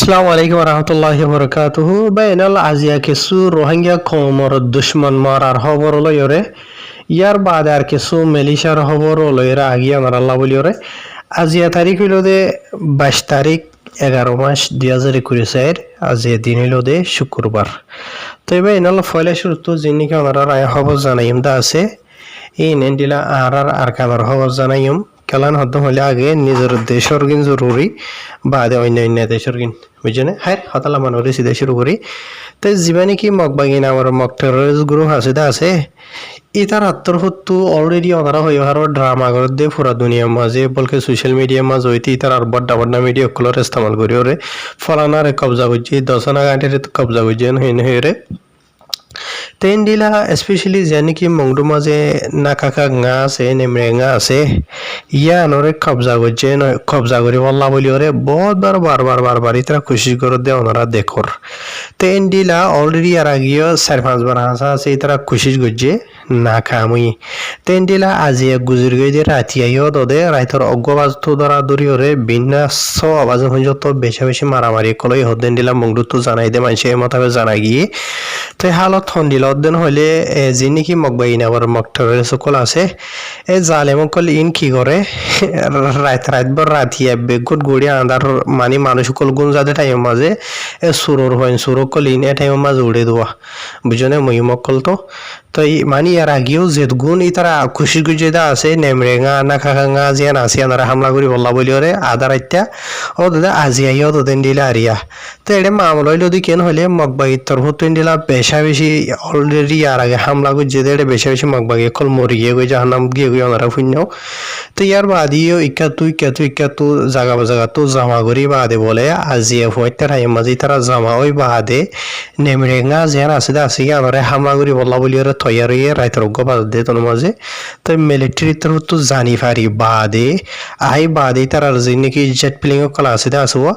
আসসালামু আলাইকুম রহমতুল্লাহি বরকাতুহু বাইনাল আজিয়া কিছু রোহিঙ্গা কমর দুশ্মন মারার খবর লয়রে ইয়ার বাদ আর কিছু মেলিশার খবর লয়রে আগিয়া মারাল্লা বলিওরে আজিয়া তারিখ হইল দে 22 তারিখ 11 মাস 2021 আজিয়া দিন হইল দে শুক্রবার। তো এবার এনাল ফয়লা শুরুত যিনিকে ওনারা রায় খবর জানাইম দা আছে এই নেন্ডিলা আর কানার খবর জানাইম কেলান হদ্দ হলে আগে নিজের দেশের গিন জরুরি বাদে অন্য দেশের গিন বুঝছেন হ্যাঁ হতালা মানুষ সিধা শুরু করি তো যিমানে কি মগবাগিন আমার মগ টেরোরিস্ট গ্রুপ আছে ইতার আত্মহত্যু অলরেডি ওনারা হয়ে হার ড্রামা করে দিয়ে পুরা দুনিয়ার মাঝে বলকে সোশ্যাল মিডিয়ার মাঝে হইতে ইতার আর বড্ডা বড্ডা মিডিয়া কলর ইস্তেমাল করি ওরে ফলানারে কবজা করছি দশনা গাঁটের কবজা করছি হয়ে রে তেন দিলা স্পেশালি জানি কি মংডু মাঝে নাকাকা ngা আছে নেমরে ngা আছে ইয়া নরে কবজা করে বললা বলি ওরে বহুত বারবার ইতরা খুশি করে দে ওনারা দেখর তেন দিলা অলরেডি আর আগিও 4-5 বার হাসা আছে ইতরা খুশি গজে না খামুই তেন দিলা আজি এক গুজর গই দে রাতি আইও দদে রাইতর অজ্ঞবাজ তো ধরা দরি ওরে বিন্যাস আওয়াজ হইতো বেশি মারামারি কলই হদেন দিলা মংডু তো জানাই দে মানসে মতাবে জানা গিয়ে তো হালত হন্দিল অধ্যয়ন হইলে যি নেকি মগবাই নাবার মক্টরের সকল আছে এই জালে মকল ইন কি করে রাতভর রাতিয়া বেগুট গড়িয়া আন্দার মানে মানুষ সকল গুণ যাতে টাইম মাঝে সুরর হয় সুরকল ইন এ টাইম মাঝে উড়ে দেওয়া বুঝনে মই মকল তো মানে ইয়ার আগেও যে গুণ ই তারা খুশি গুজে দা আছে নেমরেঙা না খাখাঙা জিয়ান আছে আনারা হামলা করি বললা বলি ওরে আদার আইত্যা ও দাদা আজি আইও তোদের দিলা আরিয়া তো এটা মামলা হইল দি কেন হইলে মগবাগির তরফ দিলা বেশি অলরেডি আর আগে হামলা গুজে দে বেশি মগবাগি কল মরি গিয়ে গই জাহান্নাম গিয়ে গই ওনারা শূন্য তো ইয়ার বাদিও ইকা তু জাগা তো জামা করি বাদে বলে আজি হইতে টাইম মাঝে তারা জামা ওই বাদে নেমরেঙা জিয়ান আছে দা আছে আনারা হামলা করি বললা বলি ওরে তৈয়ারি রাইতর গবাদ দে তোর মাঝে তো মিলিটারি তরফ তো জানি পারি বাদে বাদে তার আর যে নাকি জেট প্লেইং কলা আছে দা আসবো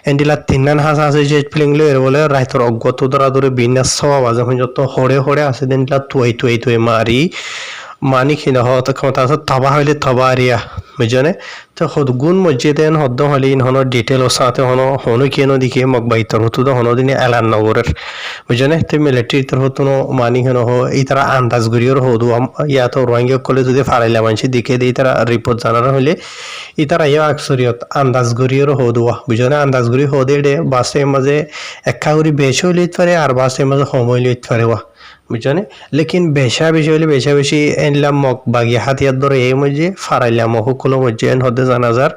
এন্ডিলা তিননান হাসা আছে জেট প্লেইং লো এর বলে রাইতর অজ্ঞত ধরা ধরে বিন্যাস সব আজ যত হড়ে আছে দেনলা তুই মারি মানি খিনা হত ক্ষমতা আছে তবা হইলে তবা আরিয়া বুঝনে তো হদগুণ মসজিদেন হদ্দ হলে ইনহন ডিটেল সাথে হনো কেন দিকে মগবাই তরফ তো হনো দিনে এলান নগরের বুঝনে তো মিলিটারি তরফ তো মানি হেন এই তারা আন্দাজ গড়িওর হদু ইয়া তো রোহিঙ্গা কলে যদি ফারাইলা মানসি দিকে দিয়ে তারা রিপোর্ট জানার হলে ই তারা ইয়া আকসরিয়ত আন্দাজ গড়িওর হদুয়া বুঝনে আন্দাজ গড়ি হদে ডে বাসের মাঝে একা করি বেশ হইলে পারে আর বাসের মাঝে সময় লইতে পারে ওয়া বুঝছনে লেকিন বেশি এনলাম মগ বাগি হাতিয়ার ধরে এই মধ্যে ফারাইলাম সকল মধ্যে এন হদে জানাজার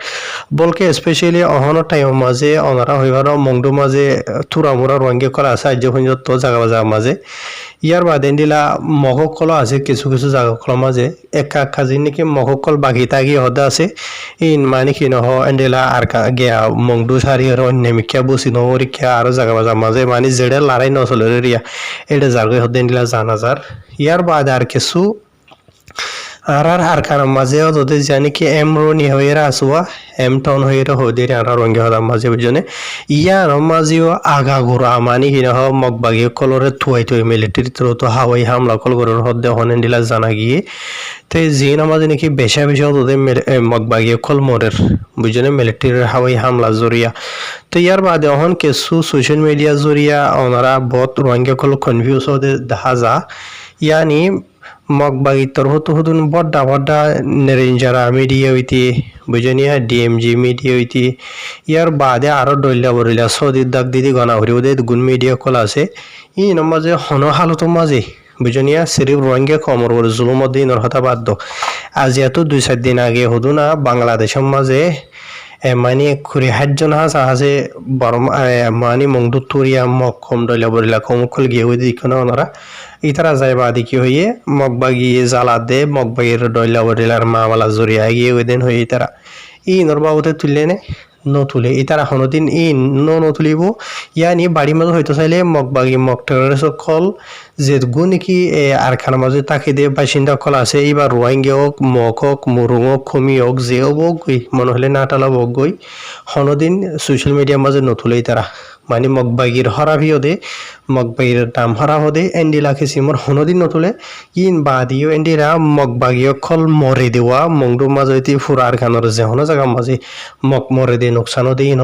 বলকে স্পেশালি অহনো টাইম মাঝে অনারা হইবার মংডু মাঝে থুরামুরা রঙে করা সাহায্য হইত জাগা মাঝে ইয়ার বাদে দিলা মগকল আছে কিছু জাগা মাঝে একা যে নাকি মগকল বাগি তাগি হদে আছে ইন মানে কি নহ এন্ডিলা আর গিয়া মংডু সারি আর অন্যমিকা বসি নরিকা আর জাগা মাঝে মানে যেড়ে লড়াই নচলে রিয়া এটা জারগে হদে দিলা জানাজার ইয়ার বাদে আর কিছু আর কারণ মাঝে ওদের জানি কি এম রনি হয়ে আসুয়া এম টন হয়ে হদের আর রঙে হদার মাঝে বুঝনে ইয়ার মাঝেও আগা ঘোরা মানে কি নহ মগবাগি কলরে থুয়াই মিলিটারি তো হাওয়াই হামলা কল করার হদে হনেন দিলা জানা গিয়ে তো জিন মাঝে নাকি বেশা ওদের মগবাগি কল মরের বুঝনে মিলিটারির হাওয়াই হামলা জরিয়া তো ইয়ার বাদে অহন কিছু সোশ্যাল মিডিয়া জরিয়া ওনারা বহুত রঙে কল কনফিউজ হতে দেখা যা ইয়ানি মগবাগি তরফ হদুন বড্ডা নেরেঞ্জারা মিডিয়া হইতে বুঝনিয়া ডিএমজি মিডিয়া হইতে ইয়ার বাদে আরো ডইলা বরিলা সৌদির দাগ দিদি গনা হরি ওদের গুণ মিডিয়া কল আছে ই মাঝে হন হালত মাঝে বুঝনিয়া সিরিফ রোহিঙ্গা কমর বলে জুলুমত দিন হতা বাধ্য আজ এত 2-4 দিন আগে হদু না বাংলাদেশের মাঝে মানে খুরি হাজন আছে বড় মানে মংডু তুরিয়া মগ কম ডইলা বরিলা কমকল গিয়ে হইতে দিকনা ওনারা ইতারা যায় বাদি কি হইয়ে মগবাগি জ্বালা দে মগবাগির ডইলা বরিলার মামালা জরিয়া গিয়ে ওই দিন হয়ে তারা নরবাবুতে তুললে নে তুলে ইতারা হনদিন তুলিব ইয়ানি বাড়ির মাঝে হয়তো চাইলে মগবাগি মগটের সকল যে গু নাকি আর খানার মাঝে তাকে দিয়ে বাসিন্দা কল আছে এইবার রোহিঙ্গা হোক মগ হোক মুরুং হোক খমি হোক যেও বক গই মনে হলে নাটালা বক গই হনদিন সোশ্যাল মিডিয়ার মাঝে নতুলেই তারা মানে মগবাগির হরাভিও দে মগবাগির নাম হরাভো দে এন্ডিলা কিসিমর হনদিন নতুলে ইন বাদিও এন্ডিরা মগবাগিও খল মরে দেওয়া মংডু মাজতি ফুরার খানর যে হন জায়গা মাঝে মগ মরে দে নোকসানো দে ইন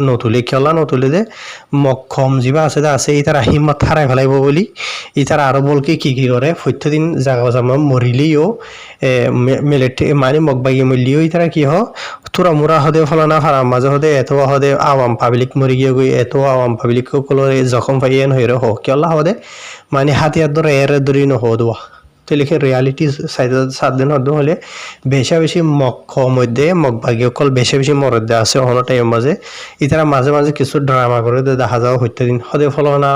নতুলে খেলা নতুলে দে মগ খম যিবা আছে দে আছে ইতারা হিম্মত হারাই ফেলাইব বলি ইতারা আরো বলকে কি করে প্রত্যেকদিন জায়গা জামা মরিলেও মিলিটারি মানে মগবাগি মূল্যও ইতারা কি হ তোরা মুরা হদে ফলানা ফারা মাঝে হদে এত হদে আওয়াম পাবলিক মরি গিয়ে গই এত আওয়াম পাবলিক সকলের জখম পাইয়েন হয়ে হ কেলা হদে মানে হাতিয়ার ধরে এর ধরি নহদোয়া তো লিখে রিয়ালিটি সাতদিন হদ হলে বেশা বেশি মক্ষ মধ্যে মগবাগি অকল বেশি বেশি মরদে আছে অহনো টাইম মাঝে ইতারা মাঝে মাঝে কিছু ড্রামা করে দেখা যাওয়া হইতে দিন হদে ফলনা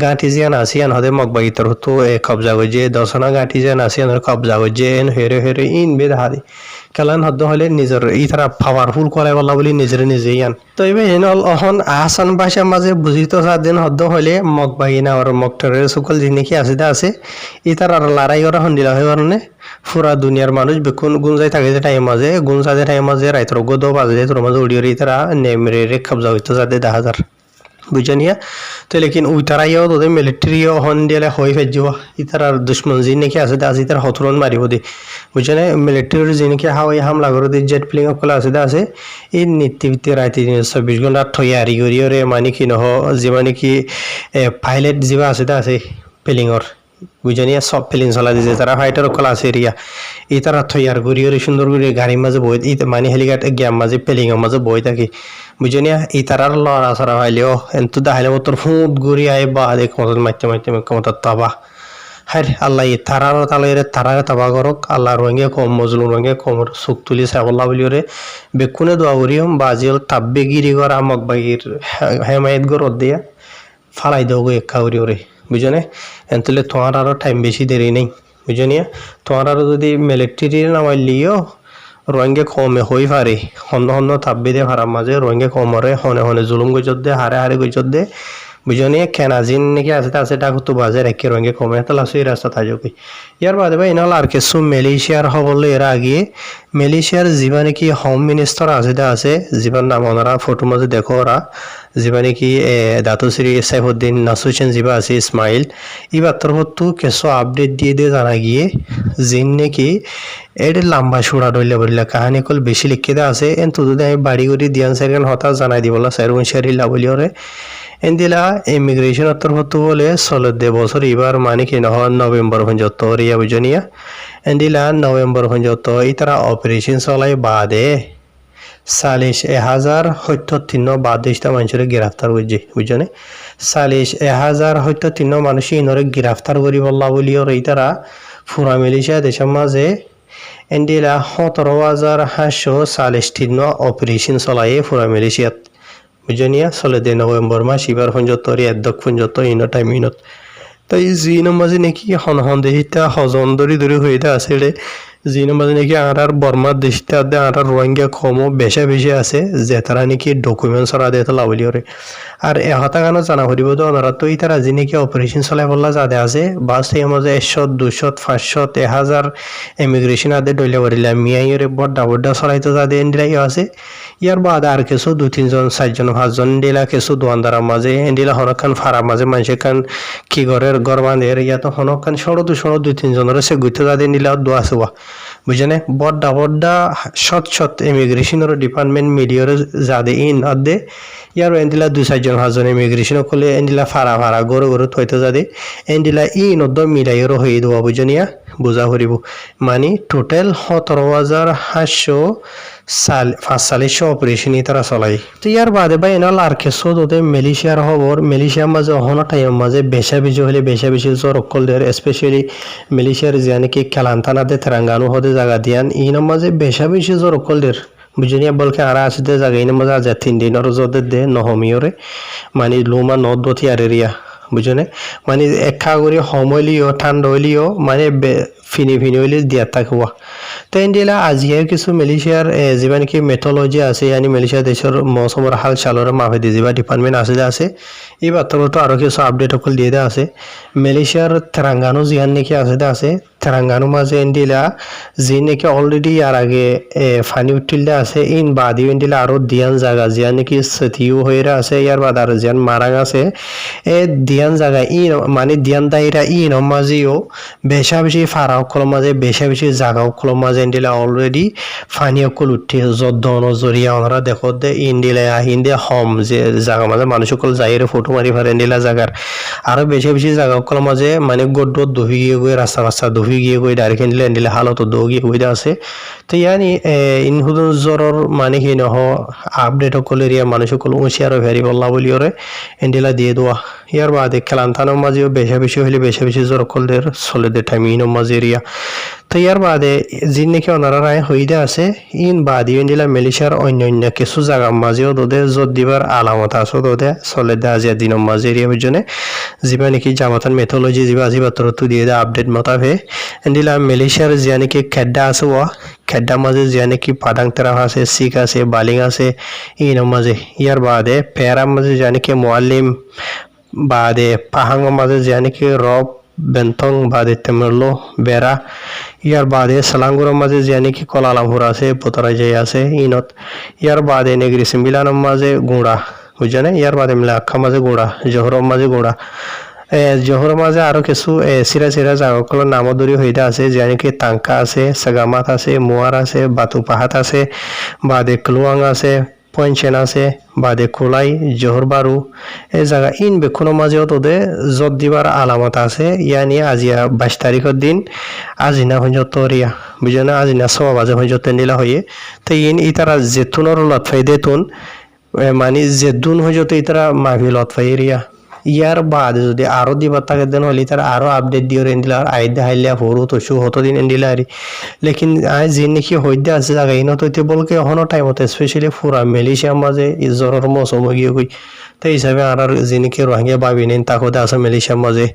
গাঁঠি জিয়ান আসিয়ান হদে মগবাগি তোর তো কবজা গজে দশনা গাঁঠি জিয়ান আসিয়ান কবজা গজে এন হেরে হেরে ইন বে দেখা দি কেলান হদ্দ হলে নিজের ইতারা পাওয়ারফুল করাই বলা বলি নিজের নিজেই আন তো এবার হেনল অহন আসান ভাষার মাঝে বুঝিত সাতদিন হদ্দ হলে মগবাগি না আর মগটারের সকল জিনিস আছে ইতার আর লড়াই করা হন্দিলা হয়ে কারণে পুরা দুনিয়ার মানুষ বেকুন গুঞ্জাই থাকে যে টাইম মাঝে গুঞ্জাতে টাইম মাঝে রাইতর গো 2 বাজে তোর মাঝে উড়িয়ে ইতারা নেমরে রে কবজা হইতো যাতে 10,000 বুঝানিয়া তো লেকিন ওই তারাইও তোদের মিলিটারিও হন দিলে হয়ে ফেলছিব ইতার আর দুশ্মন যি নাকি আছে আজ ইতার হতরন মারিব দি বুঝানে মিলিটারির যি নাকি হাওয়াই হামলা করে দি জেট প্লেন সকল আছে এই নীতি রাতে 24 ঘন্টা তৈয়ারি করিও মানে কি নহ যে মানে কি পাইলট যিবা আছে প্লেনিংর বুঝানিয়া সব প্লেন চলা দিছে তারা ফাইটার সকল আছে এরিয়া এই তারা তৈয়ার করিও সুন্দর করে গাড়ির মাঝে বই মানে হেলিকপ্টার গ্যাম মাঝে প্লেনের মাঝে বই থাকি বুঝানিয়া এই তারার লড়া সরা হইলেও এন্তু দেখাইলে তোর ফুট ঘুরি আয় বা দেখ মতন মারতে মত তাবা হায় আল্লাহ তারার তালের তারারে তাবা করক আল্লাহ রঙে কম মজলুম রঙে কম চোখ তুলি সাবল্লা বলিওরে বেকুনে দোয়া করিম বাজিল তাব্বে গিরি করা মগবাগির হেমায়ত গরত দিয়া ফালাই দেও গো একা করিওরে বুঝনে এনতলে তোমার আরো টাইম বেশি দেরি নেই বুঝনিয়া তোমার আরো যদি মিলিটারির নামাইলিও রঙে কমে হই পারে হন্য হন্য তাব্বে দে ভাড়ার মাঝে রঙে কমরে হনে হনে জুলুম গজত দে হারে হারে গজত দে বুঝনি কেনাজিন নাকি আছে ডাক তো বাজার একে রঙে কমে তাহলে সেই রাস্তা থাকি ইয়ার বাদে ভাই এনাল আর কিছু মালয়েশিয়ার হবলে এর আগে মালয়েশিয়ার যিবা নাকি হোম মিনিস্টার আছে যিবার নাম ওনারা ফটো মাঝে দেখো ওরা যিবা নাকি দাতুশ্রী সাইফুদ্দিন নাসুচেন যিবা আছে ইসমাইল এবার তরফতো কিছু আপডেট দিয়ে জানা গিয়ে যিন নাকি এটা লম্বা সুরা ডইলে বলিলা কাহানি কল বেশি লিখে দেওয়া আছে এন তো যদি আমি বাড়ি করে দিয়ান সাইকেল হঠাৎ জানাই দিবলা সাইরুন শারিলা বলিওরে এন্দিলা ইমিগ্রেশন তরফতো বলে 16 বছর এবার মানে কি নহ নভেম্বর পর্যন্ত রিয়া বুঝনিয়া এন্দিলা নভেম্বর পর্যন্ত ইতারা অপারেশন চলাই বাদে 40,073 বাদেশটা মানুষের গ্রেফতার করছে বুঝনে 40,073 মানুষ ইনরে গ্রেফতার করি বললা বলিও ইতারা পুরা মালয়েশিয়া দেশের মাঝে এন্দিলা 17,843 অপারেশন চলাই পুরা মালয়েশিয়াত বুঝনিয়া 16 নভেম্বর মাস এবার পর্যন্ত এদক পর্যন্ত ইন টাইম ইনত তাই জিন মাঝে নাকি হন হন দেহিতা হজন দরি হয়ে আছে জিন মাঝে নাকি আর বর্মার দেশটা আর রোহিঙ্গা কমও বেশি আছে যে তারা নাকি ডকুমেন্টস ওরা দিয়ে লাভলিওরে আর এহতা গানো জানা করিব তো ওনারা তো তারা যে নাকি অপারেশন চলাই বললা যাতে আছে বাস এই মাঝে 100 200 500 1000 ইমিগ্রেশন আদে ডইলে করিলা মিয়াইরে বড় চলাইতে যাতে এন্ডিলাই আছে ইয়ার বাদ আর কিছু 2-3 জন 4 জন 5 জন এন্ডিলা কিছু দোয়ানদার মাঝে এন্ডিলা হনকান ফারা মাঝে মানুষ কান কি ঘরের ঘর বাঁধের ইয়া তো হনকান সরো 2-3 জনের সে গুইতে যাতে এন্ডিলা দোয়া আছে বুঝনে বড় সৎ ইমিগ্রেশনের ডিপার্টমেন্ট মিলিয়র যাদে ইন আদে ইয়ার এন্ডিলা 2-4 জন 5 জন ইমিগ্রেশন করলে এন্ডিলা ফারা গরু থইতে যাদে এন্ডিলা ইন অদ্দ মিলাইর হয়ে দেওয়া বুঝনিয়া বুঝা করিব মানে টোটাল 17,540 অপারেশন তারা চলাই তো ইয়ার বাদে ভাই এনাল আর কিছু তোদের মালয়েশিয়ার খবর মালয়েশিয়ার মাঝে অহনো টাইম মাঝে বেশা বেশি জ্বর অকল দের স্পেশালি মালয়েশিয়ার যে নাকি কেলান্তানাতে তেরাঙ্গানু হতে জায়গা দিয়ান ইন মাঝে বেশি জ্বর অকল দের বুঝনিয়া বলকে আর আসতে জায়গা ইন মাঝে আজ 3 দিনের জোদের দে নহমিয়রে মানে লুমা নদবতী আর এরিয়া বুঝনে মানে একা করে সমলিও ঠান্ডা হইলিও মানে ফিনি হইলে দিয়া থাকবা তো এন্ডিলা আজিয়ে কিছু মালয়েশিয়ার যিবা নাকি মেথোলজি আছে ইয়ানি মালয়েশিয়া দেশের মৌসুমের হাল চালর মাফে দিয়ে যিবা ডিপার্টমেন্ট আছে এবার তো আরো কিছু আপডেট অকল দিয়ে দেওয়া আছে মালয়েশিয়ার তেরাঙ্গানো জিয়ান নাকি আছে তেলেঙ্গানা মাঝে এন্ডিলা যে নাকি অলরেডি আর আগে ফানি উঠিলে আছে ইন বাদি এন্ডিলা আরো দিয়ান জায়গা জিয়া নাকি সতিও হইরা আছে ইয়ার বাদ আর জিয়ান মারাং আছে এ দিয়ান জায়গা ইন মানে দিয়ান দাইরা ইন মাঝেও বেশা বেশি ফারা অকল মাঝে বেশা বেশি জায়গা অকল মাঝে এন্ডিলা অলরেডি ফানি অকল উঠে যদ্দন জরিয়া ওনারা দেখো দে ইন্ডিলা হিন্দে হম যে জায়গা মাঝে মানুষ অকল যাইরে ফটো মারি ফারে এন্ডিলা জায়গার আরো বেশি বেশি জায়গা অকল মাঝে মানে গড দহি গিয়ে গিয়ে রাস্তা রাস্তা দহি গিয়ে গিয়ে ডাইরেক্ট এন্ডিলা হালত দহি গিয়ে আছে তো ইয়ানি ইন হুদুন জরর মানে কি নহ আপডেট অকল এরিয়া মানুষ অকল উঁচিয়ারও ভেরি বল্লা বলি ওরে এন্ডিলা দিয়ে দেওয়া ইয়ার বাদে খেলান্তানোর মাঝেও বেশা বেশি হইলে বেশা বেশি জোর অকলদের চলে টাইম ইনোর মাঝে এরিয়া তো ইয়ার বাদে যিনি নাকি ওনারা রায় হইদে আছে ইন বাদি এন্ডিলা মালয়েশিয়ার অন্য অন্য কিছু জায়গার মাঝেও তোদের জোর দিবার আলামত আছে তোদের চলে দে আজিয়া দিনের মাঝে এরিয়া বুঝনে যিবা নাকি জামাতান মেথোলজি যিবা আজি বাতর তো দিয়ে দেয় আপডেট মতাবে এন্ডিলা মালয়েশিয়ার জিয়া নাকি খেড্ডা আছে ওয়া খেড্ডার মাঝে জিয়া নাকি পাডাং তেরা আছে শিখ আছে বালিং আছে ইনোর মাঝে ইয়ার বাদে পেয়ারার মাঝে জিয়া নাকি মোয়াল্লিম বাদে পাহাঙ্গের মাঝে জিয়া নাকি রব বেন্তং বাদে তেমরলো বেড়া ইয়ার বাদে সালাঙ্গুরের মাঝে জিয়া নাকি কলালামপুর আছে পোতরা যাই আছে ইনত ইয়ার বাদে নেগরি সিম্বিলানোর মাঝে গুঁড়া বুঝছেন ইয়ার বাদে মিলাক্ষা মাঝে গুঁড়া জহরের মাঝে গুঁড়া জহরের মাঝে আরো কিছু সিরা সিরা জায়গাগুলোর নামও দরি হইতে আছে জিয়া নাকি তাঙ্কা আছে সাগামাত আছে মোয়ার আছে বাতু পাহাত আছে বাদে ক্লুয়াং আছে পয়েন্টচেন আছে বাদে কোলাই জহর বারু এই জায়গা ইন বেক্ষণের মাঝেও তোদের জত দিবার আলামত আছে ইয়ানি আজিয়া 22 তারিখের দিন আজিনা হইজত রিয়া বুঝে না আজিনা 6 বাজে হইজত নিলা হইয়ে তো ইন ইতারা জেতুনের লতফাই দেতুন মানে জেদুন হইজত ইতারা মাভি লতফাই রিয়া ইয়ার বাদে যদি আরো দিবার থাকে দেন হলে তার আরো আপডেট দিয়ে এন্ডিলা আর আইদে হাইলিয়া ফোরু তো শু হতো দিন এন্ডিলা আরি লেকিন আই যে নাকি হইতে আছে জায়গা ইনো তো বলকে এখনো টাইমতে স্পেশালি ফুরা মালয়েশিয়ার মাঝে জ্বরের মৌসুম গিয়ে গই তো হিসাবে আর যে নাকি রোহিঙ্গা ভাবি নেন তাকতে আছে মালয়েশিয়ার মাঝে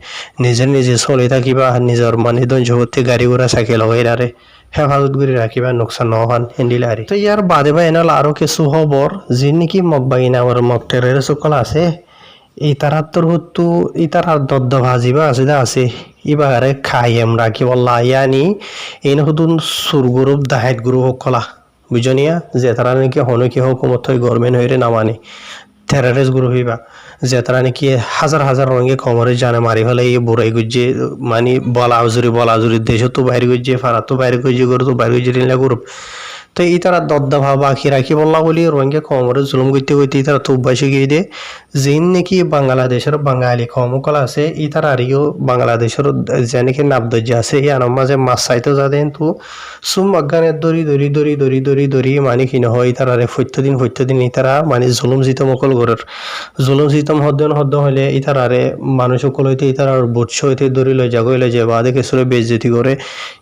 নিজে চলে থাকিবা নিজের মানে ধৈর্য করতে গাড়ি ঘোড়া চাইকেল লগাই আরে হেফাজত করে রাখিবা নোকসান নহন এন্ডিলা আরি তো ইয়ার বাদে বা এনাল আরো কিছু খবর যে নাকি মগ বাগিনা আমার মগ টেরের সকল আছে ইতারাত্তর হতো ইতারার দদ্দ ভাজিবা আছে ইবারে খাইম রাখি বল্লা ইয়ানি এই হুদুন সুরগুরুপ দাহাত গুরু কলা বুঝনিয়া যে তারা নাকি হনকি হুকুমত গভর্নমেন্ট হইরে নামানি টেররিস্ট গ্রুপ হইবা যে তারা নাকি হাজার হাজার রঙে কমরে জানে মারি ফেলে এই বুড়াই গুজে মানে বলাজুরি দেশ তো বাইরে গুজে ফারা তো বাইরে গুজে গরু তো বাইরে গুজে নিলে গ্রুপ তো এই তারা দদ্দা ভাবা আঁকি রাখি বললা বলি রোহিঙ্গা কমরে জুলুম করতে করতে এই তারা তো অভ্যাসে গিয়ে দিয়ে যেন নাকি বাংলাদেশের বাঙালি কমকল আছে এই তারা আরিও বাংলাদেশের যে নাকি নাবদর্য আছে এই আনার মাঝে মাছ চাইতে যা দেন তো সুম অজ্ঞানের দড়ি মানে কি নহয় তারারে ফত্যদিন এই তারা মানে জুলুম জিতম অকল ঘরের জুলুম জিতম হদ্দ হলে এই তারারে মানুষ সকল হইতে এই তারার বৎস হইতে দড়ি লই যে বাদে কিছুরে বেজ্জতি করে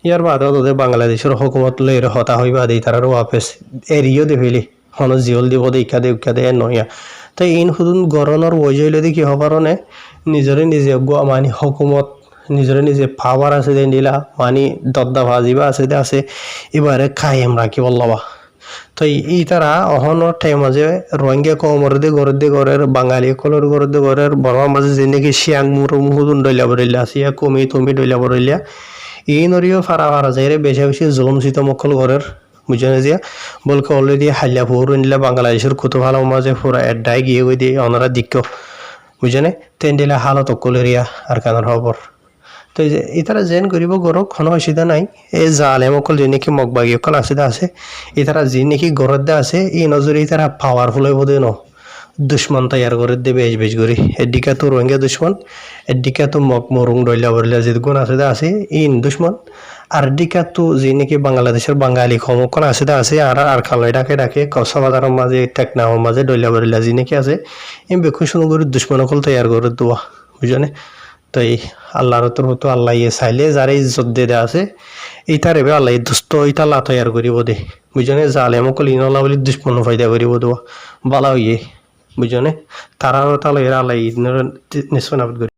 ইয়ার বাদে তোদের বাংলাদেশের হুকুমত লই হতা হই বাদে তারা ওয়াপেস এরিও দে ফেলি হন জিওল দিব দে ইকা দে নয়া তো ইন হুদুন গরনের ওজইলে দি কি হবারনে নিজরে নিজে মানে হুকুমত নিজে পাওয়ার আছে দেন দিলা মানে দদ্দা ভাজিবা আছে এবারে খাইম রাখি বল্লাবা তো এই তারা অহনের টাইম মাঝে রোহিঙ্গা কমর দে ঘরের বাঙালি কলর ঘরের বড় মাঝে যে নাকি শিয়াং মুহুদুন ডইলা বরিলা সিয়া তুমি ডইলা বরিলা এই নরিও ফারা যায় রে বেশি জুলুম সিতমকল ঘরের বুঝে না জিয়া বলকে অলরেডি হাল্লা ফুর নিলে বাংলাদেশের কত ভালো মাঝে পুরা এডাই গিয়ে গই দিয়ে ওনারা দিক্ষ বুঝে না তেন্ডিলা হালত অকলেরিয়া আর কানার খবর তো ইতারা জেন করিব গরক কোনো অসুবিধা নাই এই জালেম অকল যে নাকি মগবাগী অকল আছে ইতারা যে নাকি গরত দে আছে এই নজরে ইতারা পাওয়ারফুল হইব দে ন দুশ্মন তৈয়ার করে দে বেশ করি এদিকে তো রোহিঙ্গা দুশ্মন এদিকে তো মরুং ডইলা বরলা যে গুণ আছে ইন দুশ্মন আর দিকে তো যে নাকি বাংলাদেশের বাঙালি ক্ষমকন আছে আর খালাই ডাকে কসা বাজারের মাঝে টেকনাওর মাঝে ডইলা বরলা যে নাকি আছে এই বেকুন শুরু করে দুশ্মন অকল তৈয়ার করে দেওয়া বুঝনে তো এই আল্লাহর তোর হতো আল্লাহ ইয়ে চাইলে যারা ইজ্জত দে আছে ইতার এবার আল্লাহ দুষ্ট ইতা লা তৈয়ার করিব দে বুঝনে জালেম অকল ইনলা বলি দুশ্মন ফায়দা করিব দেওয়া বালা ইয়ে বুঝনে তারা তাহলে এরা আল্লাহ নিষ্পন্ন